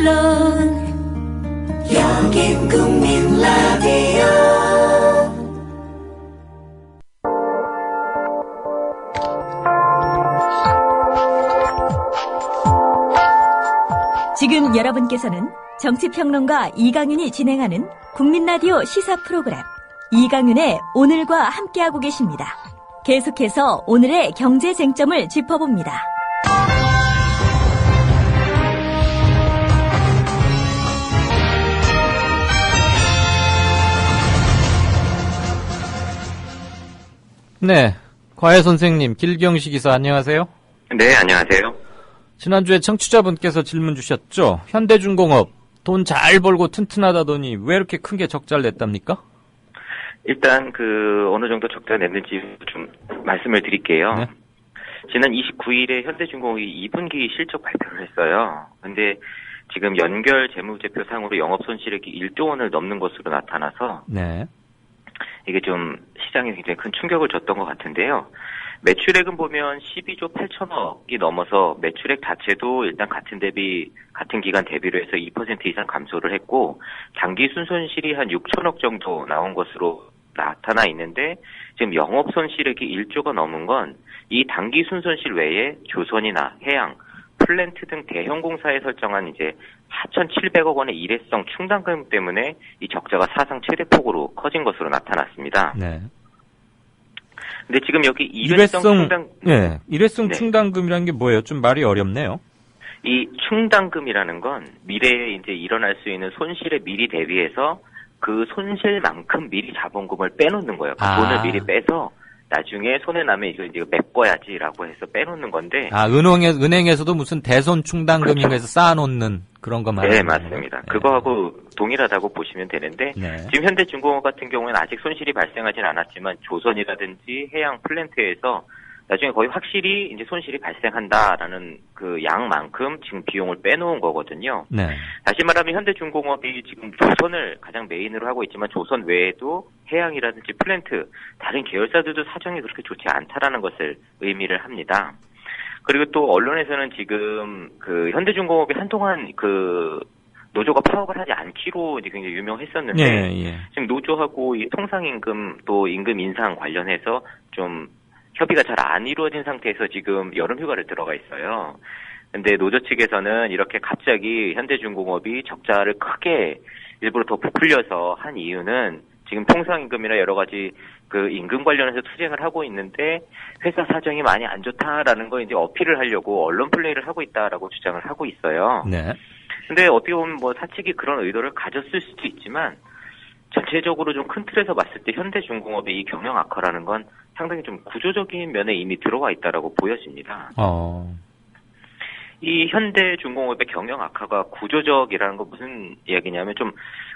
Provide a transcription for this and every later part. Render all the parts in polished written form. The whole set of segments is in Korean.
물론 여긴 국민 라디오. 지금 여러분께서는 정치평론가 이강윤이 진행하는 국민라디오 시사 프로그램 이강윤의 오늘과 함께하고 계십니다. 계속해서 오늘의 경제 쟁점을 짚어봅니다. 네, 과외 선생님 길경식 기사 안녕하세요. 네, 안녕하세요. 지난주에 청취자분께서 질문 주셨죠. 현대중공업 돈 잘 벌고 튼튼하다더니 왜 이렇게 큰 게 적자를 냈답니까? 일단 어느 정도 적자 냈는지 좀 말씀을 드릴게요. 네. 지난 29일에 현대중공업이 2분기 실적 발표를 했어요. 근데 지금 연결 재무제표상으로 영업 손실액이 1조 원을 넘는 것으로 나타나서 네. 이게 좀 시장에 굉장히 큰 충격을 줬던 것 같은데요. 매출액은 보면 12조 8천억이 넘어서 매출액 자체도 일단 같은 기간 대비로 해서 2% 이상 감소를 했고, 당기 순손실이 한 6천억 정도 나온 것으로 나타나 있는데, 지금 영업 손실액이 1조가 넘은 건 이 당기 순손실 외에 조선이나 해양, 플랜트 등 대형 공사에 설정한 이제 4,700억 원의 일회성 충당금 때문에 이 적자가 사상 최대 폭으로 커진 것으로 나타났습니다. 네. 근데 지금 여기 일회성 충당, 네, 일회성 네. 충당금이라는 게 뭐예요? 좀 말이 어렵네요. 이 충당금이라는 건 미래에 이제 일어날 수 있는 손실에 미리 대비해서 그 손실만큼 미리 자본금을 빼놓는 거예요. 그 돈을 미리 빼서 나중에 손해 나면 이거 이제 메꿔야지라고 해서 빼놓는 건데. 은행에서도 무슨 대손 충당금인가 해서 쌓아놓는 그런 거 말이에요. 네, 맞습니다. 네. 그거하고 동일하다고 보시면 되는데, 네. 지금 현대중공업 같은 경우에는 아직 손실이 발생하진 않았지만 조선이라든지 해양 플랜트에서 나중에 거의 확실히 이제 손실이 발생한다라는 그 양만큼 지금 비용을 빼놓은 거거든요. 네. 다시 말하면 현대중공업이 지금 조선을 가장 메인으로 하고 있지만 조선 외에도 해양이라든지 플랜트, 다른 계열사들도 사정이 그렇게 좋지 않다라는 것을 의미를 합니다. 그리고 또 언론에서는 지금 현대중공업이 한동안 노조가 파업을 하지 않기로 이제 굉장히 유명했었는데, 예. 지금 노조하고 이 통상임금 또 임금 인상 관련해서 좀 협의가 잘 안 이루어진 상태에서 지금 여름휴가를 들어가 있어요. 근데 노조 측에서는 이렇게 갑자기 현대중공업이 적자를 크게 일부러 더 부풀려서 한 이유는 지금 통상임금이나 여러 가지 임금 관련해서 투쟁을 하고 있는데 회사 사정이 많이 안 좋다라는 거 이제 어필을 하려고 언론 플레이를 하고 있다라고 주장을 하고 있어요. 네. 근데 어떻게 보면 사측이 그런 의도를 가졌을 수도 있지만 전체적으로 좀 큰 틀에서 봤을 때 현대중공업의 이 경영 악화라는 건 상당히 좀 구조적인 면에 이미 들어와 있다라고 보여집니다. 이 현대중공업의 경영 악화가 구조적이라는 건 무슨 이야기냐면 좀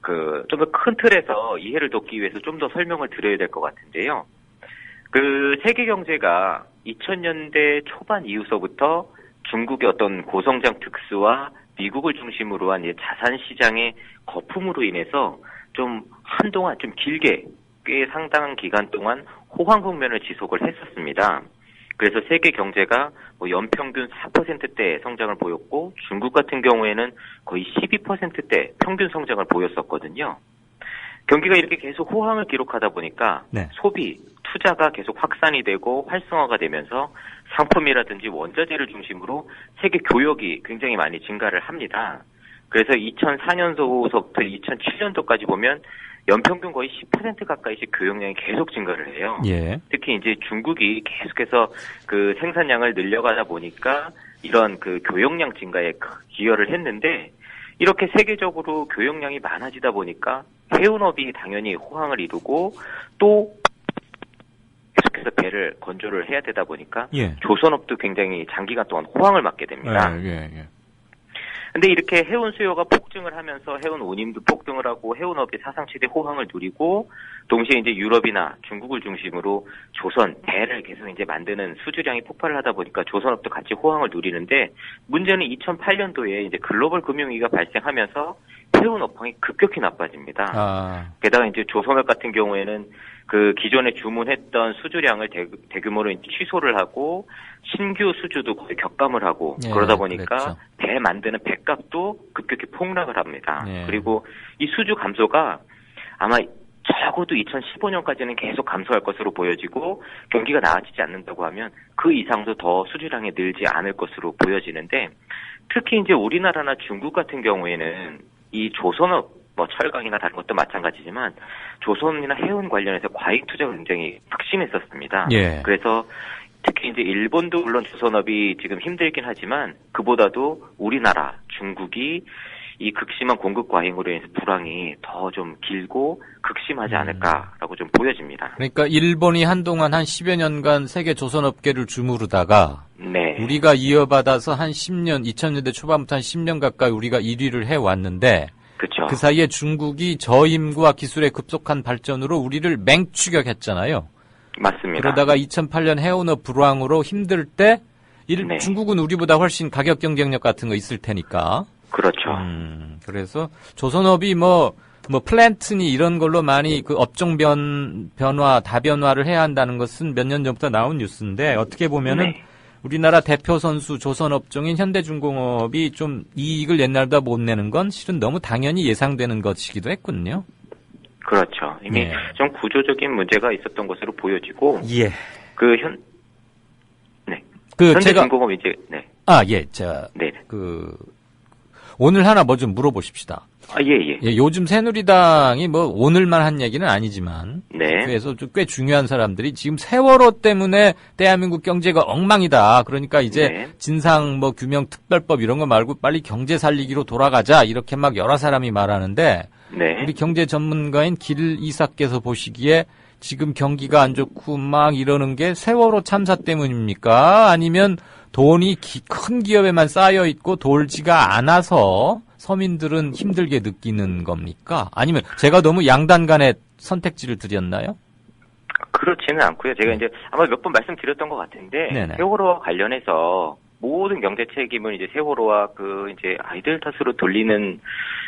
더 큰 틀에서 이해를 돕기 위해서 좀 더 설명을 드려야 될 것 같은데요. 세계 경제가 2000년대 초반 이후서부터 중국의 어떤 고성장 특수와 미국을 중심으로 한 자산 시장의 거품으로 인해서 좀 한동안 좀 길게 꽤 상당한 기간 동안 호황 국면을 지속을 했었습니다. 그래서 세계 경제가 연평균 4%대 성장을 보였고 중국 같은 경우에는 거의 12%대 평균 성장을 보였었거든요. 경기가 이렇게 계속 호황을 기록하다 보니까 네. 소비, 투자가 계속 확산이 되고 활성화가 되면서 상품이라든지 원자재를 중심으로 세계 교역이 굉장히 많이 증가를 합니다. 그래서 2004년도서부터 2007년도까지 보면 연평균 거의 10% 가까이씩 교역량이 계속 증가를 해요. 예. 특히 이제 중국이 계속해서 생산량을 늘려가다 보니까 이런 교역량 증가에 기여를 했는데, 이렇게 세계적으로 교역량이 많아지다 보니까 해운업이 당연히 호황을 이루고 또 계속해서 배를 건조를 해야 되다 보니까 예. 조선업도 굉장히 장기간 동안 호황을 맞게 됩니다. 근데 이렇게 해운 수요가 폭증을 하면서 해운 운임도 폭등을 하고 해운업이 사상 최대 호황을 누리고, 동시에 이제 유럽이나 중국을 중심으로 조선 배를 계속 이제 만드는 수주량이 폭발을 하다 보니까 조선업도 같이 호황을 누리는데, 문제는 2008년도에 이제 글로벌 금융위기가 발생하면서 해운 업황이 급격히 나빠집니다. 아, 게다가 이제 조선업 같은 경우에는 그 기존에 주문했던 수주량을 대규모로 이제 취소를 하고 신규 수주도 거의 격감을 하고 예, 그러다 보니까 그랬죠. 배 만드는 배값도 급격히 폭락을 합니다. 예. 그리고 이 수주 감소가 아마 적어도 2015년까지는 계속 감소할 것으로 보여지고 경기가 나아지지 않는다고 하면 그 이상도 더 수주량이 늘지 않을 것으로 보여지는데 특히 이제 우리나라나 중국 같은 경우에는 이 조선업 뭐 철강이나 다른 것도 마찬가지지만 조선이나 해운 관련해서 과잉 투자가 굉장히 극심했었습니다. 예. 그래서 특히 이제 일본도 물론 조선업이 지금 힘들긴 하지만 그보다도 우리나라, 중국이 이 극심한 공급 과잉으로 인해서 불황이 더 좀 길고 극심하지 않을까라고 좀 보여집니다. 그러니까 일본이 한동안 한 10여 년간 세계 조선업계를 주무르다가 네. 우리가 이어받아서 한 10년, 2000년대 초반부터 한 10년 가까이 우리가 1위를 해왔는데 그렇죠. 그 사이에 중국이 저임과 기술의 급속한 발전으로 우리를 맹추격했잖아요. 맞습니다. 그러다가 2008년 해운업 불황으로 힘들 때 네. 중국은 우리보다 훨씬 가격 경쟁력 같은 거 있을 테니까. 그렇죠. 그래서 조선업이 뭐 플랜트니 이런 걸로 많이 그 업종 변화, 다변화를 해야 한다는 것은 몇 년 전부터 나온 뉴스인데 어떻게 보면은 네. 우리나라 대표 선수 조선업종인 현대중공업이 좀 이익을 옛날보다 못 내는 건 실은 너무 당연히 예상되는 것이기도 했군요. 그렇죠. 이미 네. 좀 구조적인 문제가 있었던 것으로 보여지고 예. 그 그 제가 현대중공업 이제 네. 네. 네. 오늘 하나 뭐 좀 물어보십시다. 예. 예, 요즘 새누리당이 뭐 오늘만 한 얘기는 아니지만 네. 그래서 꽤 중요한 사람들이 지금 세월호 때문에 대한민국 경제가 엉망이다. 그러니까 이제 네. 진상 뭐 규명 특별법 이런 거 말고 빨리 경제 살리기로 돌아가자. 이렇게 막 여러 사람이 말하는데 네. 우리 경제 전문가인 길 이사께서 보시기에 지금 경기가 안 좋고 막 이러는 게 세월호 참사 때문입니까? 아니면 돈이 큰 기업에만 쌓여 있고 돌지가 않아서 서민들은 힘들게 느끼는 겁니까? 아니면 제가 너무 양단 간의 선택지를 드렸나요? 그렇지는 않고요. 제가 이제 아마 몇 번 말씀드렸던 것 같은데 네네. 세월호와 관련해서 모든 경제 책임을 이제 세월호와 그 이제 아이들 탓으로 돌리는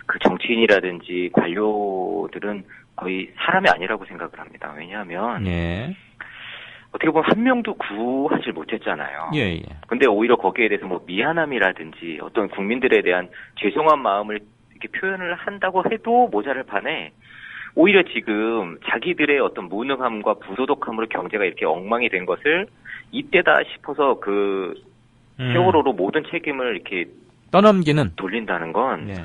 그 정치인이라든지 관료들은 거의 사람이 아니라고 생각을 합니다. 왜냐하면 예. 어떻게 보면 한 명도 구하지 못했잖아요. 예. 근데 오히려 거기에 대해서 뭐 미안함이라든지 어떤 국민들에 대한 죄송한 마음을 이렇게 표현을 한다고 해도 모자랄 판에 오히려 지금 자기들의 어떤 무능함과 부도덕함으로 경제가 이렇게 엉망이 된 것을 이때다 싶어서 그 세월호로 모든 책임을 이렇게 떠넘기는. 돌린다는 건 예.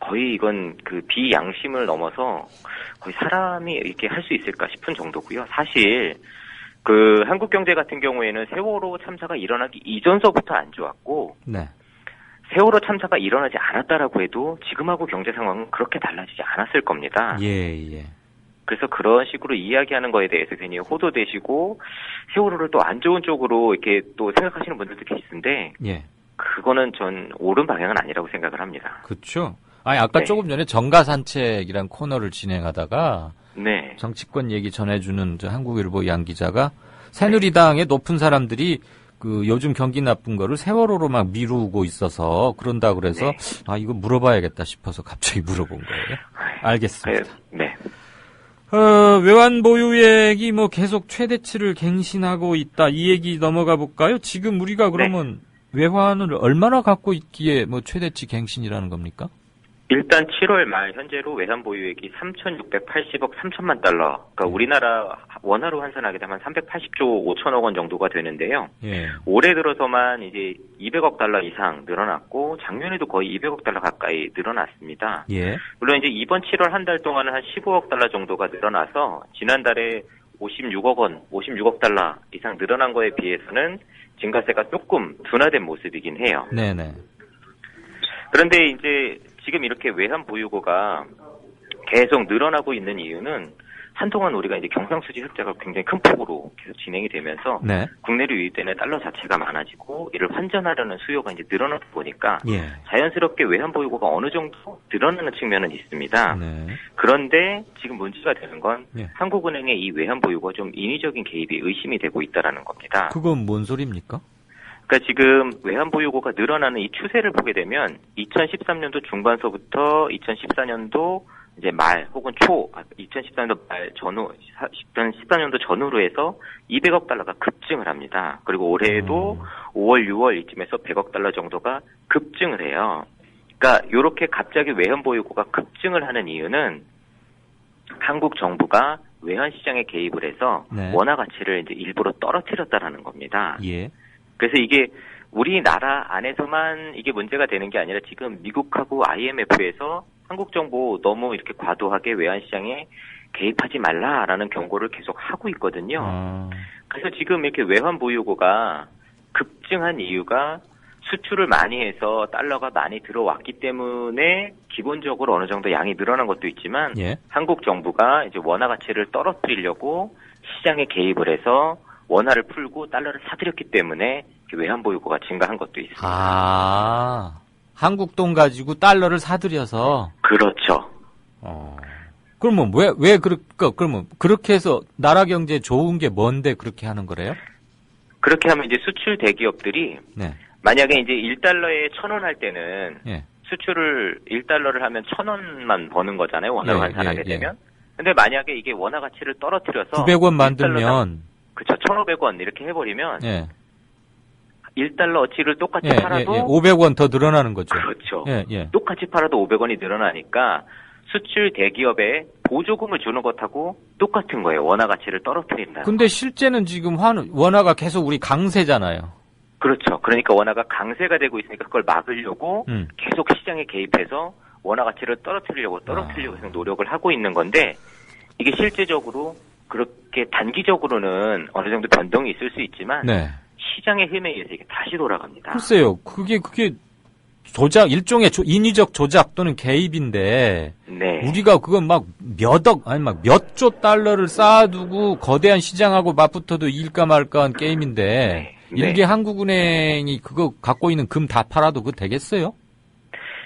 거의 이건 그 비양심을 넘어서 거의 사람이 이렇게 할 수 있을까 싶은 정도고요. 사실 그 한국 경제 같은 경우에는 세월호 참사가 일어나기 이전서부터 안 좋았고 네. 세월호 참사가 일어나지 않았다라고 해도 지금하고 경제 상황은 그렇게 달라지지 않았을 겁니다. 예. 그래서 그런 식으로 이야기하는 거에 대해서 괜히 호도되시고 세월호를 또 안 좋은 쪽으로 이렇게 또 생각하시는 분들도 계신데 예. 그거는 전 옳은 방향은 아니라고 생각을 합니다. 그렇죠. 아니 아까 네. 조금 전에 정가산책이란 코너를 진행하다가 네. 정치권 얘기 전해주는 저 한국일보 양 기자가 새누리당의 높은 사람들이 그 요즘 경기 나쁜 거를 세월호로 막 미루고 있어서 그런다 그래서 네. 이거 물어봐야겠다 싶어서 갑자기 물어본 거예요. 알겠습니다. 네. 외환 보유액이 뭐 계속 최대치를 갱신하고 있다. 이 얘기 넘어가 볼까요? 지금 우리가 그러면 외환을 얼마나 갖고 있기에 뭐 최대치 갱신이라는 겁니까? 일단 7월 말 현재로 외환 보유액이 3,680억 3천만 달러. 그러니까 우리나라 원화로 환산하게 되면 380조 5천억 원 정도가 되는데요. 예. 올해 들어서만 이제 200억 달러 이상 늘어났고 작년에도 거의 200억 달러 가까이 늘어났습니다. 예. 물론 이제 이번 7월 한 달 동안은 한 15억 달러 정도가 늘어나서 지난달에 56억 달러 이상 늘어난 거에 비해서는 증가세가 조금 둔화된 모습이긴 해요. 네네. 그런데 이제 지금 이렇게 외환 보유고가 계속 늘어나고 있는 이유는 한동안 우리가 이제 경상수지 흑자가 굉장히 큰 폭으로 계속 진행이 되면서 네. 국내로 유입되는 달러 자체가 많아지고 이를 환전하려는 수요가 이제 늘어나다 보니까 예. 자연스럽게 외환 보유고가 어느 정도 늘어나는 측면은 있습니다. 네. 그런데 지금 문제가 되는 건 예. 한국은행의 이 외환 보유고가 좀 인위적인 개입이 의심이 되고 있다라는 겁니다. 그건 뭔 소리입니까? 그러니까 지금 외환보유고가 늘어나는 이 추세를 보게 되면 2013년도 중반서부터 2014년도 이제 말 혹은 2014년도 말 전후, 2014년도 전후로 해서 200억 달러가 급증을 합니다. 그리고 올해에도 5월, 6월 이쯤에서 100억 달러 정도가 급증을 해요. 그러니까 이렇게 갑자기 외환보유고가 급증을 하는 이유는 한국 정부가 외환시장에 개입을 해서 네. 원화 가치를 이제 일부러 떨어뜨렸다라는 겁니다. 예. 그래서 이게 우리나라 안에서만 이게 문제가 되는 게 아니라 지금 미국하고 IMF에서 한국 정부 너무 이렇게 과도하게 외환시장에 개입하지 말라라는 경고를 계속 하고 있거든요. 그래서 지금 이렇게 외환보유고가 급증한 이유가 수출을 많이 해서 달러가 많이 들어왔기 때문에 기본적으로 어느 정도 양이 늘어난 것도 있지만 예. 한국 정부가 이제 원화 가치를 떨어뜨리려고 시장에 개입을 해서 원화를 풀고 달러를 사들였기 때문에 외환 보유고가 증가한 것도 있습니다. 아, 한국 돈 가지고 달러를 사들여서. 그렇죠. 그러면 그러면 그렇게 해서 나라 경제에 좋은 게 뭔데 그렇게 하는 거래요? 그렇게 하면 이제 수출 대기업들이 네. 만약에 이제 1달러에 1,000원 할 때는 예. 수출을 1달러를 하면 1,000원만 버는 거잖아요. 원화로 환산하게 되면. 근데 만약에 이게 원화 가치를 떨어뜨려서 900원 만들면 그렇죠. 1,500원 이렇게 해버리면 예. 1달러어치를 똑같이 예, 팔아도 500원 더 늘어나는 거죠. 그렇죠. 예, 예. 똑같이 팔아도 500원이 늘어나니까 수출 대기업에 보조금을 주는 것하고 똑같은 거예요. 원화 가치를 떨어뜨린다. 근데 실제는 지금 원화가 계속 우리 강세잖아요. 그렇죠. 그러니까 원화가 강세가 되고 있으니까 그걸 막으려고 계속 시장에 개입해서 원화 가치를 떨어뜨리려고 계속 노력을 하고 있는 건데 이게 실제적으로 그렇게 단기적으로는 어느 정도 변동이 있을 수 있지만 네. 시장의 힘에 의해서 이게 다시 돌아갑니다. 글쎄요. 그게 일종의 인위적 조작 또는 개입인데 네. 우리가 그건 막 몇 조 달러를 쌓아두고 거대한 시장하고 맞붙어도 이길까 말까한 게임인데 네. 일개 한국은행이 그거 갖고 있는 금 다 팔아도 그거 되겠어요?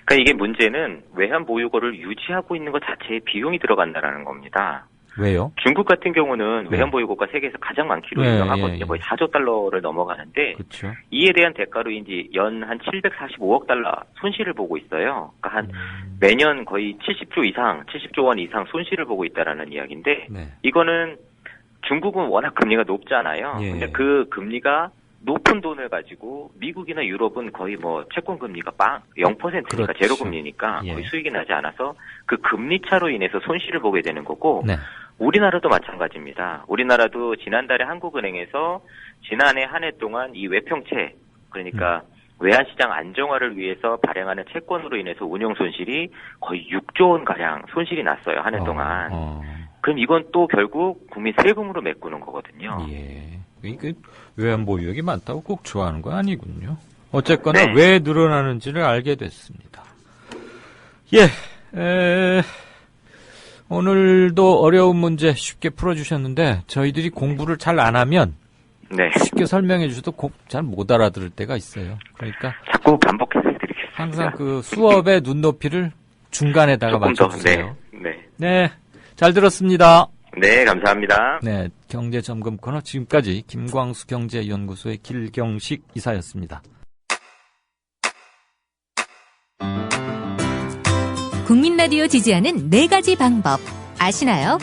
그러니까 이게 문제는 외환 보유고를 유지하고 있는 것 자체에 비용이 들어간다라는 겁니다. 왜요? 중국 같은 경우는 외환 보유고가 세계에서 가장 많기로 유명하거든요. 예. 거의 4조 달러를 넘어가는데 그렇죠. 이에 대한 대가로 이제 연 한 745억 달러 손실을 보고 있어요. 그러니까 한 매년 거의 70조 원 이상 손실을 보고 있다라는 이야기인데 네. 이거는 중국은 워낙 금리가 높잖아요. 예. 근데 그 금리가 높은 돈을 가지고 미국이나 유럽은 거의 뭐 채권 금리가 0%니까 그렇죠. 제로 금리니까 예. 거의 수익이 나지 않아서 그 금리 차로 인해서 손실을 보게 되는 거고 네. 우리나라도 마찬가지입니다. 우리나라도 지난달에 한국은행에서 지난해 한 해 동안 이 외평채 그러니까 외환시장 안정화를 위해서 발행하는 채권으로 인해서 운용 손실이 거의 6조 원 가량 손실이 났어요. 한 해 동안. 그럼 이건 또 결국 국민 세금으로 메꾸는 거거든요. 예. 그 외환 보유액이 많다고 꼭 좋아하는 건 아니군요. 어쨌거나 네. 왜 늘어나는지를 알게 됐습니다. 예. 오늘도 어려운 문제 쉽게 풀어주셨는데 저희들이 공부를 잘 안 하면 네. 쉽게 설명해 주셔도 잘 못 알아들을 때가 있어요. 그러니까 자꾸 반복해서 해드리겠습니다. 항상 그 수업의 눈높이를 중간에다가 조금 더, 맞춰주세요. 네. 네. 잘 들었습니다. 네, 감사합니다. 네, 경제점검 코너 지금까지 김광수 경제연구소의 길경식 이사였습니다. 국민 라디오 지지하는 4가지 방법 아시나요?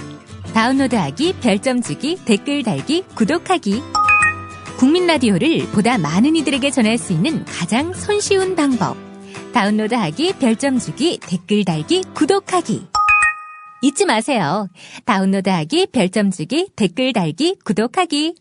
다운로드하기, 별점 주기, 댓글 달기, 구독하기. 국민 라디오를 보다 많은 이들에게 전할 수 있는 가장 손쉬운 방법. 다운로드하기, 별점 주기, 댓글 달기, 구독하기. 잊지 마세요. 다운로드하기, 별점 주기, 댓글 달기, 구독하기.